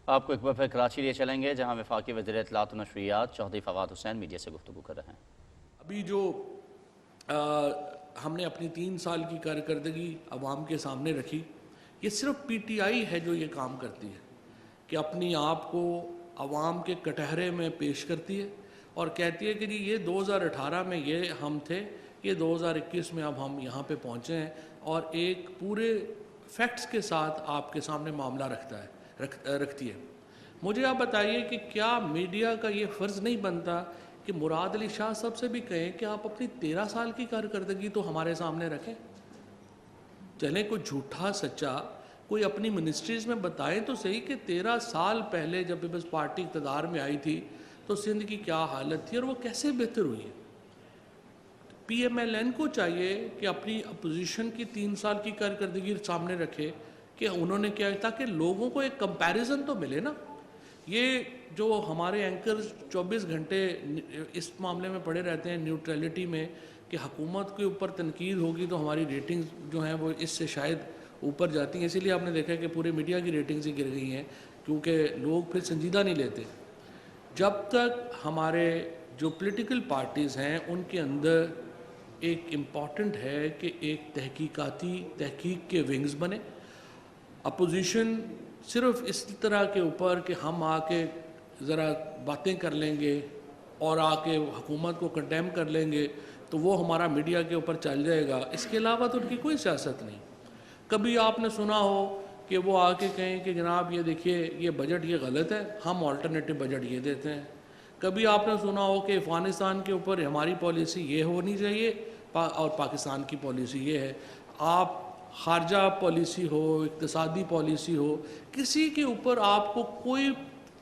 آپ کو ایک بار پھر کراچی لیے چلیں گے جہاں وفاقی وزیر اطلاعات و نشریات چودھری فواد حسین میڈیا سے گفتگو کر رہے ہیں۔ ابھی جو ہم نے اپنی 3 سال کی کارکردگی عوام کے سامنے رکھی، یہ صرف پی ٹی آئی ہے جو یہ کام کرتی ہے کہ اپنی آپ کو عوام کے کٹہرے میں پیش کرتی ہے اور کہتی ہے کہ جی یہ 2018 میں یہ ہم تھے، یہ 2021 میں اب ہم یہاں پہ پہنچے ہیں، اور ایک پورے فیکٹس کے ساتھ آپ کے سامنے معاملہ رکھتی ہے۔ مجھے آپ بتائیے کہ کیا میڈیا کا یہ فرض نہیں بنتا کہ مراد علی شاہ صاحب سے بھی کہیں کہ آپ اپنی 13 سال کی کارکردگی تو ہمارے سامنے رکھیں؟ چلیں کوئی جھوٹا سچا کوئی اپنی منسٹریز میں بتائیں تو صحیح کہ 13 سال پہلے جب پیپلز پارٹی اقتدار میں آئی تھی تو سندھ کی کیا حالت تھی اور وہ کیسے بہتر ہوئی ہے۔ پی ایم ایل این کو چاہیے کہ اپنی اپوزیشن کی 3 سال کی کارکردگی سامنے رکھے کہ انہوں نے کیا، تاکہ لوگوں کو ایک کمپیریزن تو ملے نا۔ یہ جو ہمارے اینکرز 24 گھنٹے اس معاملے میں پڑے رہتے ہیں نیوٹرلٹی میں کہ حکومت کے اوپر تنقید ہوگی تو ہماری ریٹنگز جو ہیں وہ اس سے شاید اوپر جاتی ہیں، اسی لیے آپ نے دیکھا کہ پورے میڈیا کی ریٹنگز ہی گر گئی ہیں کیونکہ لوگ پھر سنجیدہ نہیں لیتے۔ جب تک ہمارے جو پولیٹیکل پارٹیز ہیں ان کے اندر ایک امپورٹنٹ ہے کہ ایک تحقیق کے ونگز بنے، اپوزیشن صرف اس طرح کے اوپر کہ ہم آ کے ذرا باتیں کر لیں گے اور آ کے حکومت کو کنڈیم کر لیں گے تو وہ ہمارا میڈیا کے اوپر چل جائے گا، اس کے علاوہ تو ان کی کوئی سیاست نہیں۔ کبھی آپ نے سنا ہو کہ وہ آ کے کہیں کہ جناب یہ دیکھیے یہ بجٹ یہ غلط ہے، ہم آلٹرنیٹو بجٹ یہ دیتے ہیں۔ کبھی آپ نے سنا ہو کہ افغانستان کے اوپر ہماری پالیسی یہ ہونی چاہیے اور پاکستان کی پالیسی یہ ہے۔ آپ خارجہ پالیسی ہو، اقتصادی پالیسی ہو، کسی کے اوپر آپ کو کوئی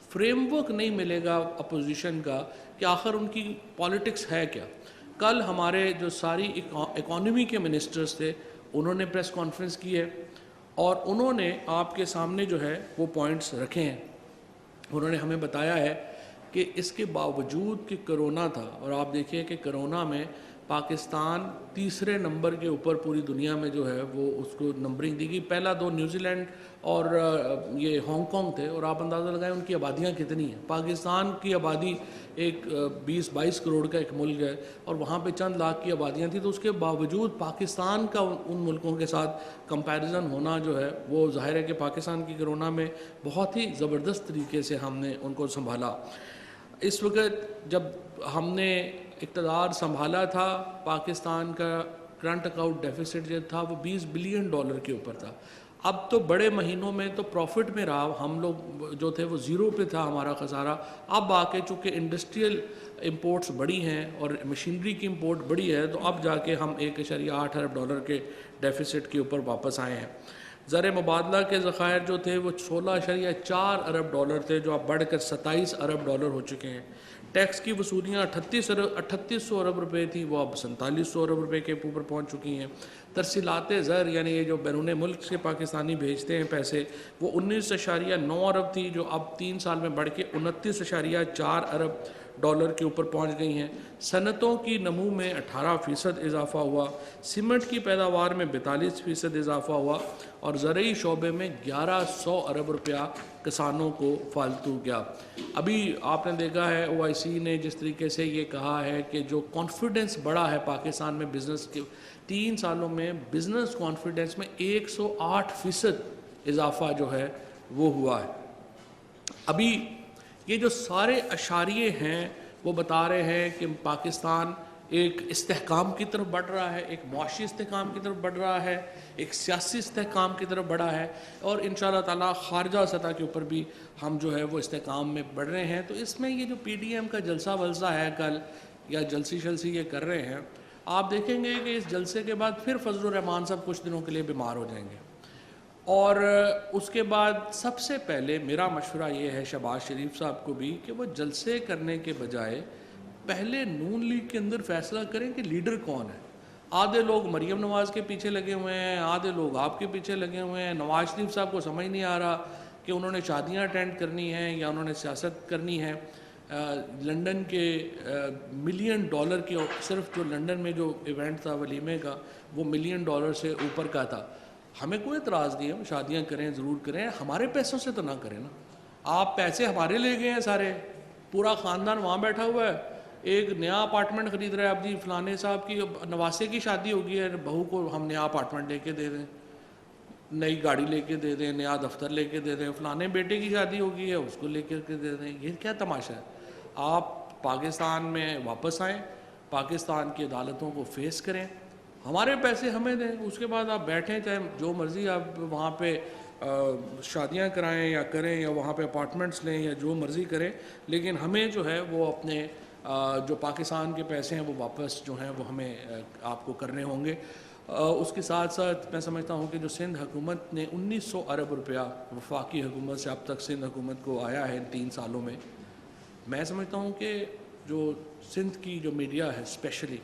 فریم ورک نہیں ملے گا اپوزیشن کا کہ آخر ان کی پالیٹکس ہے کیا۔ کل ہمارے جو ساری اکانومی کے منسٹرز تھے انہوں نے پریس کانفرنس کی ہے اور انہوں نے آپ کے سامنے جو ہے وہ پوائنٹس رکھے ہیں۔ انہوں نے ہمیں بتایا ہے کہ اس کے باوجود کہ کرونا تھا، اور آپ دیکھیں کہ کرونا میں پاکستان تیسرے نمبر کے اوپر پوری دنیا میں جو ہے وہ اس کو نمبرنگ دی گئی، پہلا 2 نیوزی لینڈ اور یہ ہانگ کانگ تھے، اور آپ اندازہ لگائیں ان کی آبادیاں کتنی ہیں۔ پاکستان کی آبادی ایک 20-22 کروڑ کا ایک ملک ہے اور وہاں پہ چند لاکھ کی آبادیاں تھیں، تو اس کے باوجود پاکستان کا ان ملکوں کے ساتھ کمپیریزن ہونا جو ہے وہ ظاہر ہے کہ پاکستان کی کرونا میں بہت ہی زبردست طریقے سے ہم نے ان کو سنبھالا۔ اس وقت جب ہم نے اقتدار سنبھالا تھا پاکستان کا کرنٹ اکاؤنٹ ڈیفیسٹ جو تھا وہ $20 بلین کے اوپر تھا۔ اب تو بڑے مہینوں میں تو پروفٹ میں رہا، ہم لوگ جو تھے وہ زیرو پہ تھا ہمارا خسارہ۔ اب آ کے چونکہ انڈسٹریل امپورٹس بڑی ہیں اور مشینری کی امپورٹ بڑی ہے تو اب جا کے ہم $1.8 ارب کے ڈیفیسٹ کے اوپر واپس آئے ہیں۔ زر مبادلہ کے ذخائر جو تھے وہ $16.4 ارب تھے جو اب بڑھ کر $27 ارب ہو چکے ہیں۔ ٹیکس کی وصولیاں 3800 ارب روپے تھیں، وہ اب 4700 ارب روپے کے اوپر پہنچ چکی ہیں۔ ترسیلات زر یعنی یہ جو بیرون ملک سے پاکستانی بھیجتے ہیں پیسے، وہ 19.9 ارب تھی جو اب 3 سال میں بڑھ کے 29.4 ارب کے اوپر پہنچ گئی ہیں۔ صنعتوں کی نمو میں 18% اضافہ ہوا، سیمنٹ کی پیداوار میں 42% اضافہ ہوا اور زرعی شعبے میں 1100 ارب روپیہ کسانوں کو فالتو گیا۔ ابھی آپ نے دیکھا ہے OIC نے جس طریقے سے یہ کہا ہے کہ جو کانفیڈنس بڑھا ہے پاکستان میں بزنس کے 3 سالوں میں بزنس کانفیڈنس میں 108% اضافہ جو ہے وہ ہوا ہے۔ ابھی یہ جو سارے اشاریے ہیں وہ بتا رہے ہیں کہ پاکستان ایک استحکام کی طرف بڑھ رہا ہے، ایک معاشی استحکام کی طرف بڑھ رہا ہے، ایک سیاسی استحکام کی طرف بڑھا ہے، اور انشاءاللہ تعالی خارجہ سطح کے اوپر بھی ہم جو ہے وہ استحکام میں بڑھ رہے ہیں۔ تو اس میں یہ جو پی ڈی ایم کا جلسہ ولسہ ہے کل یا جلسی شلسی یہ کر رہے ہیں، آپ دیکھیں گے کہ اس جلسے کے بعد پھر فضل الرحمان صاحب کچھ دنوں کے لیے بیمار ہو جائیں گے، اور اس کے بعد سب سے پہلے میرا مشورہ یہ ہے شہباز شریف صاحب کو بھی کہ وہ جلسے کرنے کے بجائے پہلے نون لیگ کے اندر فیصلہ کریں کہ لیڈر کون ہے۔ آدھے لوگ مریم نواز کے پیچھے لگے ہوئے ہیں، آدھے لوگ آپ کے پیچھے لگے ہوئے ہیں۔ نواز شریف صاحب کو سمجھ نہیں آ رہا کہ انہوں نے شادیاں اٹینڈ کرنی ہیں یا انہوں نے سیاست کرنی ہے۔ لنڈن کے $1 ملین کے صرف جو لنڈن میں جو ایونٹ تھا ولیمے کا وہ $1 ملین سے اوپر کا تھا۔ ہمیں کوئی اعتراض نہیں ہے، شادیاں کریں ضرور کریں، ہمارے پیسوں سے تو نہ کریں نا۔ آپ پیسے ہمارے لے گئے ہیں سارے, پورا خاندان وہاں بیٹھا ہوا ہے, ایک نیا اپارٹمنٹ خرید رہا ہے, اب جی فلانے صاحب کی نواسے کی شادی ہوگی ہے, بہو کو ہم نیا اپارٹمنٹ لے کے دے دیں, نئی گاڑی لے کے دے دیں, نیا دفتر لے کے دے دیں, فلانے بیٹے کی شادی ہوگی ہے اس کو لے کے دے دیں. یہ کیا تماشا ہے؟ آپ پاکستان میں واپس آئیں, پاکستان کی عدالتوں کو فیس کریں, ہمارے پیسے ہمیں دیں, اس کے بعد آپ بیٹھیں, چاہے جو مرضی آپ وہاں پہ شادیاں کرائیں یا کریں یا وہاں پہ اپارٹمنٹس لیں یا جو مرضی کریں, لیکن ہمیں جو ہے وہ اپنے جو پاکستان کے پیسے ہیں وہ واپس جو ہیں وہ ہمیں آپ کو کرنے ہوں گے. اس کے ساتھ ساتھ میں سمجھتا ہوں کہ جو سندھ حکومت نے 1900 ارب روپیہ وفاقی حکومت سے اب تک سندھ حکومت کو آیا ہے ان 3 سالوں میں سمجھتا ہوں کہ جو سندھ کی جو میڈیا ہے اسپیشلی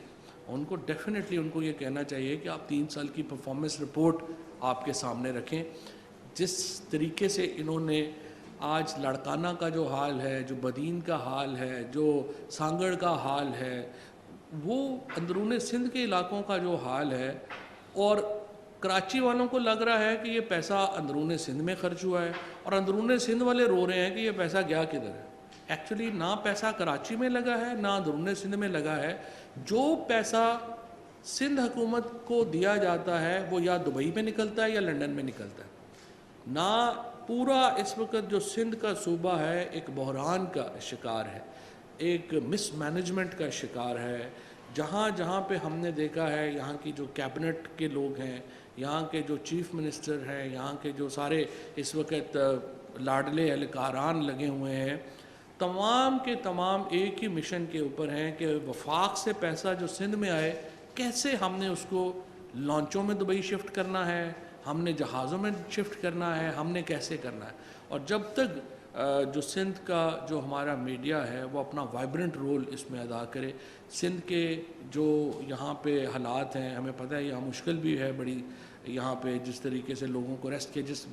ان کو ڈیفینیٹلی ان کو یہ کہنا چاہیے کہ آپ 3 سال کی پرفارمنس رپورٹ آپ کے سامنے رکھیں. جس طریقے سے انہوں نے آج لاڑکانہ کا جو حال ہے, جو بدین کا حال ہے, جو سانگڑ کا حال ہے, وہ اندرون سندھ کے علاقوں کا جو حال ہے, اور کراچی والوں کو لگ رہا ہے کہ یہ پیسہ اندرون سندھ میں خرچ ہوا ہے, اور اندرون سندھ والے رو رہے ہیں کہ یہ پیسہ گیا کدھر ہے. ایکچولی نہ پیسہ کراچی میں لگا ہے نہ اندرون سندھ میں لگا ہے. جو پیسہ سندھ حکومت کو دیا جاتا ہے وہ یا دبئی میں نکلتا ہے یا لنڈن میں نکلتا ہے. نہ پورا اس وقت جو سندھ کا صوبہ ہے ایک بحران کا شکار ہے, ایک مس مینجمنٹ کا شکار ہے. جہاں جہاں پہ ہم نے دیکھا ہے یہاں کی جو کیبنٹ کے لوگ ہیں, یہاں کے جو چیف منسٹر ہیں, یہاں کے جو سارے اس وقت لاڈلے اہلکاران لگے ہوئے ہیں, تمام کے تمام ایک ہی مشن کے اوپر ہیں کہ وفاق سے پیسہ جو سندھ میں آئے کیسے ہم نے اس کو لانچوں میں دبئی شفٹ کرنا ہے, ہم نے جہازوں میں شفٹ کرنا ہے, ہم نے کیسے کرنا ہے. اور جب تک جو سندھ کا جو ہمارا میڈیا ہے وہ اپنا وائبرنٹ رول اس میں ادا کرے, سندھ کے جو یہاں پہ حالات ہیں ہمیں پتہ ہے یہاں مشکل بھی ہے بڑی, یہاں پہ جس طریقے سے لوگوں کو ریسٹ کیے, جس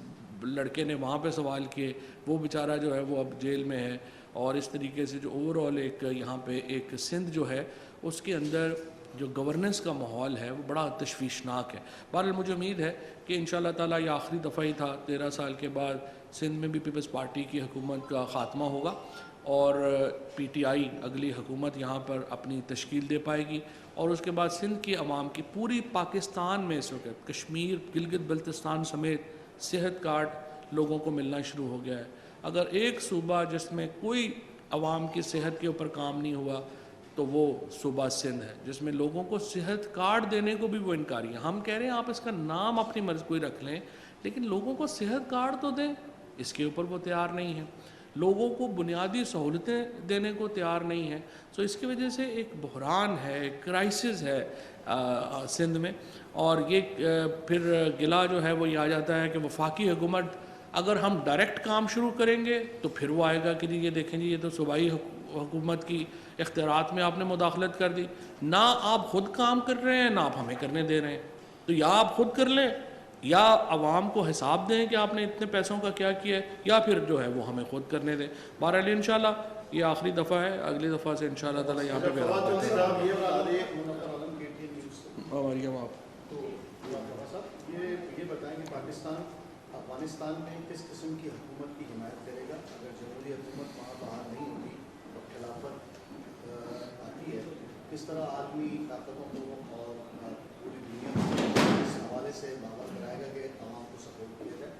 لڑکے نے وہاں پہ سوال کیے وہ بیچارہ جو ہے وہ اب جیل میں ہے, اور اس طریقے سے جو اوور آل ایک یہاں پہ ایک سندھ جو ہے اس کے اندر جو گورننس کا ماحول ہے وہ بڑا تشویشناک ہے. بہرحال مجھے امید ہے کہ انشاءاللہ تعالیٰ یہ آخری دفعہ ہی تھا, 13 سال کے بعد سندھ میں بھی پیپلز پارٹی کی حکومت کا خاتمہ ہوگا, اور پی ٹی آئی اگلی حکومت یہاں پر اپنی تشکیل دے پائے گی, اور اس کے بعد سندھ کی عوام کی پوری پاکستان میں اس وقت کشمیر, گلگت بلتستان سمیت صحت کارڈ لوگوں کو ملنا شروع ہو گیا ہے. اگر ایک صوبہ جس میں کوئی عوام کی صحت کے اوپر کام نہیں ہوا تو وہ صوبہ سندھ ہے, جس میں لوگوں کو صحت کارڈ دینے کو بھی وہ انکاری ہیں. ہم کہہ رہے ہیں آپ اس کا نام اپنی مرضی کوئی رکھ لیں, لیکن لوگوں کو صحت کارڈ تو دیں, اس کے اوپر وہ تیار نہیں ہیں. لوگوں کو بنیادی سہولتیں دینے کو تیار نہیں ہیں. سو اس کی وجہ سے ایک بحران ہے, ایک کرائسس ہے سندھ میں. اور یہ پھر گلہ جو ہے وہ یہ آ جاتا ہے کہ وفاقی حکومت اگر ہم ڈائریکٹ کام شروع کریں گے تو پھر وہ آئے گا کہ جی یہ دیکھیں جی یہ تو صوبائی حکومت کی اختیارات میں آپ نے مداخلت کر دی, نہ آپ خود کام کر رہے ہیں نہ آپ ہمیں کرنے دے رہے ہیں. تو یا آپ خود کر لیں یا عوام کو حساب دیں کہ آپ نے اتنے پیسوں کا کیا کیا ہے, یا پھر جو ہے وہ ہمیں خود کرنے دیں. بہرحال انشاءاللہ یہ آخری دفعہ ہے, اگلی دفعہ سے انشاءاللہ تعالیٰ یہاں پہ یہ بتائیں کہ پاکستان افغانستان میں کس قسم کی حکومت کی حمایت کرے گا اگر جمہوری حکومت وہاں باہر نہیں ہوگی اور خلافت آتی ہے, کس طرح عالمی طاقتوں کو اور پوری دنیا اس حوالے سے باور کرائے گا کہ عوام کو سپورٹ کیا جائے,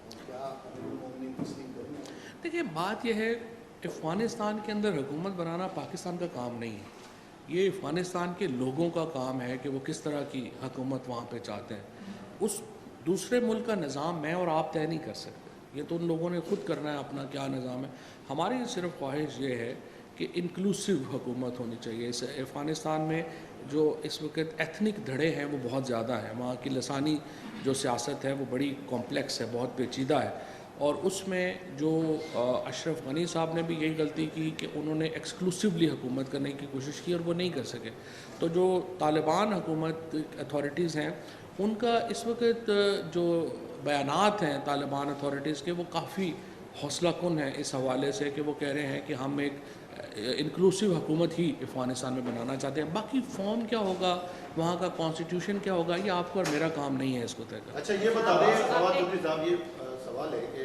اور کیا امیر المومنین تسلیم کریں گے؟ دیکھیے بات یہ ہے افغانستان کے اندر حکومت بنانا پاکستان کا کام نہیں ہے, یہ افغانستان کے لوگوں کا کام ہے کہ وہ کس طرح کی حکومت وہاں پہ چاہتے ہیں. اس دوسرے ملک کا نظام میں اور آپ طے نہیں کر سکتے, یہ تو ان لوگوں نے خود کرنا ہے اپنا کیا نظام ہے. ہماری صرف خواہش یہ ہے کہ انکلوسیو حکومت ہونی چاہیے. اس افغانستان میں جو اس وقت ایتھنک دھڑے ہیں وہ بہت زیادہ ہیں, وہاں کی لسانی جو سیاست ہے وہ بڑی کمپلیکس ہے, بہت پیچیدہ ہے, اور اس میں جو اشرف غنی صاحب نے بھی یہی غلطی کی کہ انہوں نے ایکسکلوسیولی حکومت کرنے کی کوشش کی اور وہ نہیں کر سکے. تو جو طالبان حکومت اتھارٹیز ہیں ان کا اس وقت جو بیانات ہیں طالبان اتھارٹیز کے وہ کافی حوصلہ کن ہیں اس حوالے سے کہ وہ کہہ رہے ہیں کہ ہم ایک انکلوسیو حکومت ہی افغانستان میں بنانا چاہتے ہیں. باقی فارم کیا ہوگا, وہاں کا کانسٹیٹیوشن کیا ہوگا, یہ آپ کو اور میرا کام نہیں ہے اس کو طے کرنا. اچھا یہ بتا دیں فواد چودھری صاحب, یہ سوال ہے کہ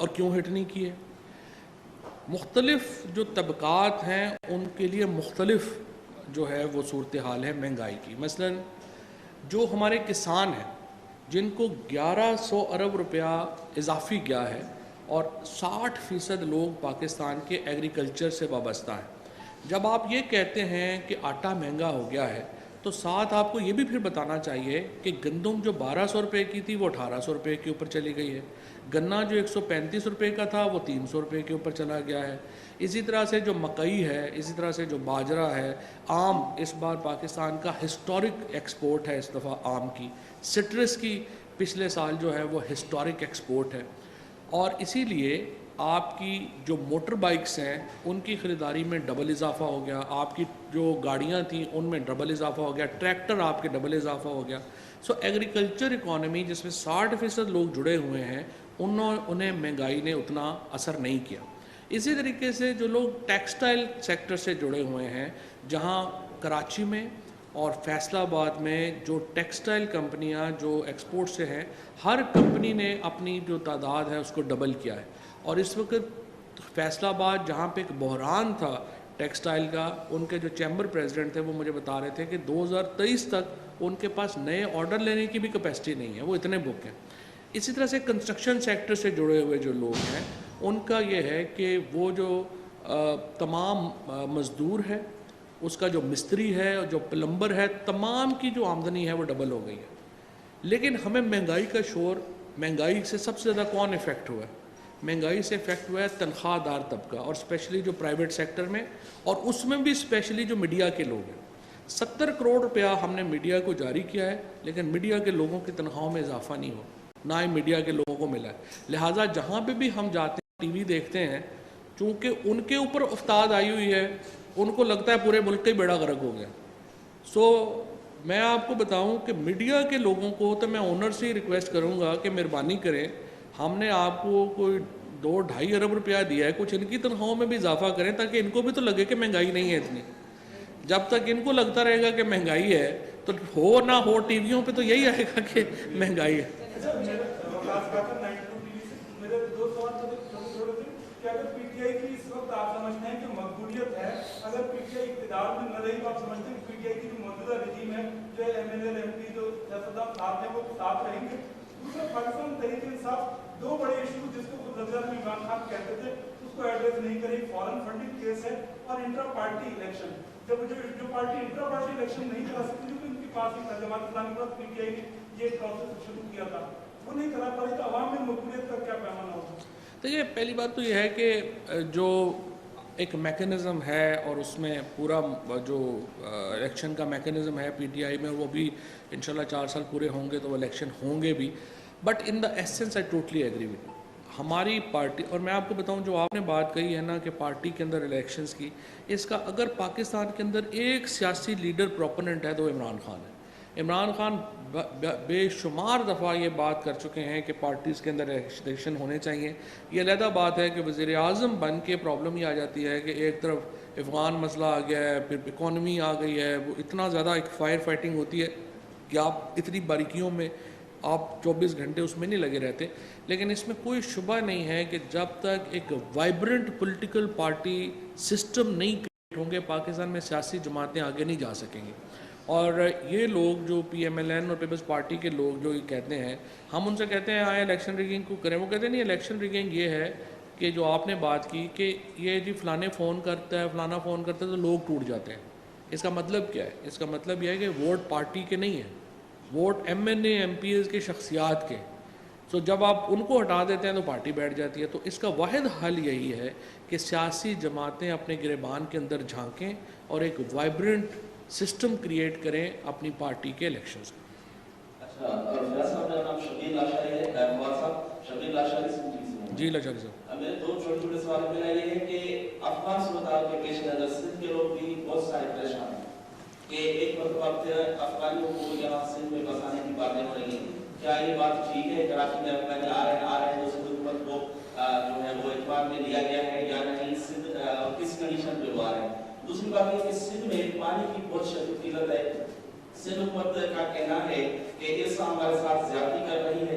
اور کیوں ہٹ نہیں کیے؟ مختلف جو طبقات ہیں ان کے لیے مختلف جو ہے وہ صورتحال ہے مہنگائی کی. مثلاً جو ہمارے کسان ہیں جن کو 1100 ارب روپیہ اضافی گیا ہے اور 60% لوگ پاکستان کے ایگریکلچر سے وابستہ ہیں. جب آپ یہ کہتے ہیں کہ آٹا مہنگا ہو گیا ہے تو ساتھ آپ کو یہ بھی پھر بتانا چاہیے کہ گندم جو 1200 روپے کی تھی وہ 1800 روپے کے اوپر چلی گئی ہے. گنا جو 135 روپے کا تھا وہ 300 روپے کے اوپر چلا گیا ہے. اسی طرح سے جو مکئی ہے, اسی طرح سے جو باجرہ ہے, آم اس بار پاکستان کا ہسٹورک ایکسپورٹ ہے اس دفعہ آم کی. سٹرس کی پچھلے سال جو ہے وہ ہسٹورک ایکسپورٹ ہے. اور اسی لیے آپ کی جو موٹر بائکس ہیں ان کی خریداری میں ڈبل اضافہ ہو گیا, آپ کی جو گاڑیاں تھیں ان میں ڈبل اضافہ ہو گیا, ٹریکٹر آپ کے ڈبل اضافہ ہو گیا. سو ایگریکلچر اکانومی جس میں 60% لوگ جڑے ہوئے ہیں انہیں مہنگائی نے اتنا اثر نہیں کیا. اسی طریقے سے جو لوگ ٹیکسٹائل سیکٹر سے جڑے ہوئے ہیں, جہاں کراچی میں اور فیصل آباد میں جو ٹیکسٹائل کمپنیاں جو ایکسپورٹ سے ہیں, ہر کمپنی نے اپنی جو تعداد ہے اس کو ڈبل کیا ہے. اور اس وقت فیصل آباد جہاں پہ ایک بحران تھا ٹیکسٹائل کا, ان کے جو چیمبر پریزیڈنٹ تھے وہ مجھے بتا رہے تھے کہ 2023 تک ان کے پاس نئے آرڈر لینے کی بھی کیپیسٹی نہیں ہے, وہ اتنے بک ہیں. اسی طرح سے کنسٹرکشن سیکٹر سے جڑے ہوئے جو لوگ ہیں ان کا یہ ہے کہ وہ جو تمام مزدور ہے, اس کا جو مستری ہے, جو پلمبر ہے, تمام کی جو آمدنی ہے وہ ڈبل ہو گئی ہے. لیکن ہمیں مہنگائی کا شور, مہنگائی سے سب سے زیادہ کون افیکٹ ہوا ہے؟ مہنگائی سے افیکٹ ہوا ہے تنخواہ دار طبقہ, اور اسپیشلی جو پرائیویٹ سیکٹر میں, اور اس میں بھی اسپیشلی جو میڈیا کے لوگ ہیں. 70 کروڑ روپیہ ہم نے میڈیا کو جاری کیا ہے, لیکن میڈیا کے لوگوں کی تنخواہوں میں اضافہ نہیں ہوا, نہ ہی میڈیا کے لوگوں کو ملا ہے. لہٰذا جہاں پہ بھی ہم جاتے ہیں ٹی وی دیکھتے ہیں, چونکہ ان کے اوپر افتاد آئی ہوئی ہے, ان کو لگتا ہے پورے ملک کا بیڑا غرق ہو گیا. سو میں آپ کو بتاؤں کہ میڈیا کے لوگوں کو تو میں اونر سے ہی ریکویسٹ کروں گا کہ مہربانی کریں, ہم نے آپ کو کوئی 2-2.5 ارب روپیہ دیا ہے, کچھ ان کی تنخواہوں میں بھی اضافہ کریں تاکہ ان کو بھی تو لگے کہ مہنگائی نہیں ہے اتنی. جب تک ان کو لگتا رہے گا کہ مہنگائی ہے تو ہو نہ ہو ٹی ویوں پہ تو یہی آئے گا کہ مہنگائی ہے. میرے 2 سوال چھوٹے تھے کہ اگر پی ٹی آئی کی اس وقت آپ سمجھتے ہیں کہ مقبولیت ہے, اگر پی ٹی آئی اقتدار میں نہ رہی تو آپ سمجھتے ہیں کہ پی ٹی آئی کی جو موجودہ رجیم ہے, جو M L A M P جو سیاستدان ساتھ ہیں وہ ساتھ رہیں گے؟ دوسرا, پاکستان تحریک انصاف 2 بڑے ایشو جس کو خود وزیر اعظم عمران خان کہتے تھے اس کو ایڈریس نہیں کرے, فارن فنڈنگ کیس ہے اور انٹرا پارٹی الیکشن. جب جو پارٹی انٹرا پارٹی الیکشن نہیں کرا سکتی کیونکہ ان کے پاس ہی تھا, جماعت اسلامی کے پاس پی ٹی آئی نے یہ پروسیس شروع کیا تھا, وہ نہیں کرا پائی, تو عوام میں مقبولیت کا کیا پیمانہ ہوگا؟ تو یہ پہلی بات تو یہ ہے کہ جو ایک میکنزم ہے اور اس میں پورا جو الیکشن کا میکنزم ہے پی ٹی آئی میں, وہ بھی انشاءاللہ 4 سال پورے ہوں گے تو وہ الیکشن ہوں گے بھی. But in the essence I totally agree with you. ہماری پارٹی, اور میں آپ کو بتاؤں جو آپ نے بات کہی ہے نا کہ پارٹی کے اندر الیکشنز کی, اس کا اگر پاکستان کے اندر ایک سیاسی لیڈر پروپوننٹ ہے تو عمران خان ہے. عمران خان بے شمار دفعہ یہ بات کر چکے ہیں کہ پارٹیز کے اندر الیکشن ہونے چاہیے. یہ علیحدہ بات ہے کہ وزیر اعظم بن کے پرابلم یہ آ جاتی ہے کہ ایک طرف افغان مسئلہ آ گیا ہے, پھر اکانومی آ گئی ہے, وہ اتنا زیادہ ایک فائر فائٹنگ ہوتی ہے کہ آپ اتنی باریکیوں میں آپ 24 گھنٹے اس میں نہیں لگے رہتے. لیکن اس میں کوئی شبہ نہیں ہے کہ جب تک ایک وائبرنٹ پولیٹیکل پارٹی سسٹم نہیں کریٹ ہوں گے, پاکستان میں سیاسی جماعتیں آگے نہیں جا سکیں گی. اور یہ لوگ جو پی ایم ایل این اور پیپلز پارٹی کے لوگ جو یہ کہتے ہیں, ہم ان سے کہتے ہیں آئے الیکشن ریگنگ کو کریں, وہ کہتے ہیں نہیں, الیکشن ریگنگ یہ ہے کہ جو آپ نے بات کی کہ یہ جی فلانے فون کرتا ہے, فلانا فون کرتا ہے تو لوگ ٹوٹ جاتے ہیں. اس کا مطلب کیا ہے؟ اس کا مطلب یہ ہے کہ ووٹ پارٹی کے نہیں ہیں, vote M N A M P ایز کے شخصیات کے. سو جب آپ ان کو ہٹا دیتے ہیں تو پارٹی بیٹھ جاتی ہے. تو اس کا واحد حل یہی ہے کہ سیاسی جماعتیں اپنے گریبان کے اندر جھانکیں اور ایک وائبرنٹ سسٹم کریٹ کریں اپنی پارٹی کے الیکشنز کا. جی لاشاری صاحب, میرے 2 چھوٹے سوال میرا یہ ہے کہ افغان صورتحال کے پیش نظر سندھ کے لوگ بھی بہت سارے پریشان ہیں کہ ایک مرتبہ افغانیوں کو یہاں سندھ میں بسانے کی باتیں ہو رہی ہیں. کیا یہ بات ٹھیک ہے؟ کراچی میں افغانی آ رہے ہیں تو سندھ حکومت کو جو ہے وہ اعتبار میں لیا گیا ہے یا نہیں؟ سندھ کس کنڈیشن پہ وہ آ رہے ہیں؟ دوسری بات یہ کہ سندھ میں پانی کی بہت شدید قلت ہے. سندھ حکومت کا کہنا ہے کہ اس ہمارے ساتھ زیادتی کر رہی ہے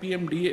PMDA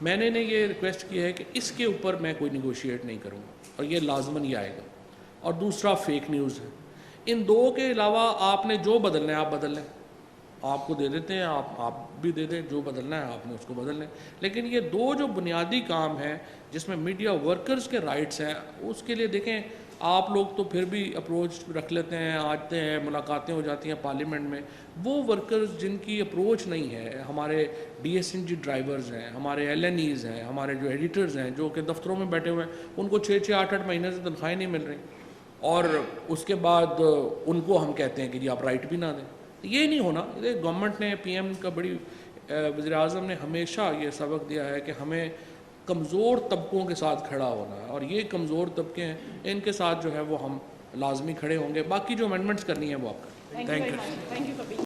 میں نے یہ ریکویسٹ کی ہے کہ اس کے اوپر میں کوئی نیگوشیٹ نہیں کروں گا اور یہ لازماً یہ آئے گا. اور دوسرا فیک نیوز ہے. ان دو کے علاوہ آپ نے جو بدلنا ہے آپ بدل لیں, آپ کو دے دیتے ہیں, آپ بھی دے دیں, جو بدلنا ہے آپ نے اس کو بدل لیں. لیکن یہ دو جو بنیادی کام ہیں جس میں میڈیا ورکرز کے رائٹس ہیں, اس کے لیے دیکھیں آپ لوگ تو پھر بھی اپروچ رکھ لیتے ہیں, آتے ہیں, ملاقاتیں ہو جاتی ہیں پارلیمنٹ میں. وہ ورکرز جن کی اپروچ نہیں ہے, ہمارے D S N G drivers ہیں, ہمارے ایل این ایز ہیں, ہمارے جو ایڈیٹرز ہیں جو کہ دفتروں میں بیٹھے ہوئے ہیں, ان کو 6-6 8-8 مہینے سے تنخواہیں نہیں مل رہی, اور اس کے بعد ان کو ہم کہتے ہیں کہ جی آپ رائٹ بھی نہ دیں. یہ نہیں ہونا. گورنمنٹ نے پی ایم کا بڑی وزیر اعظم نے ہمیشہ یہ سبق دیا ہے کہ ہمیں کمزور طبقوں کے ساتھ کھڑا ہونا ہے, اور یہ کمزور طبقے ہیں ان کے ساتھ جو ہے وہ ہم لازمی کھڑے ہوں گے. باقی جو امینڈمنٹس کرنی ہے وہ آپ کریں. Thank you very much. Thank you for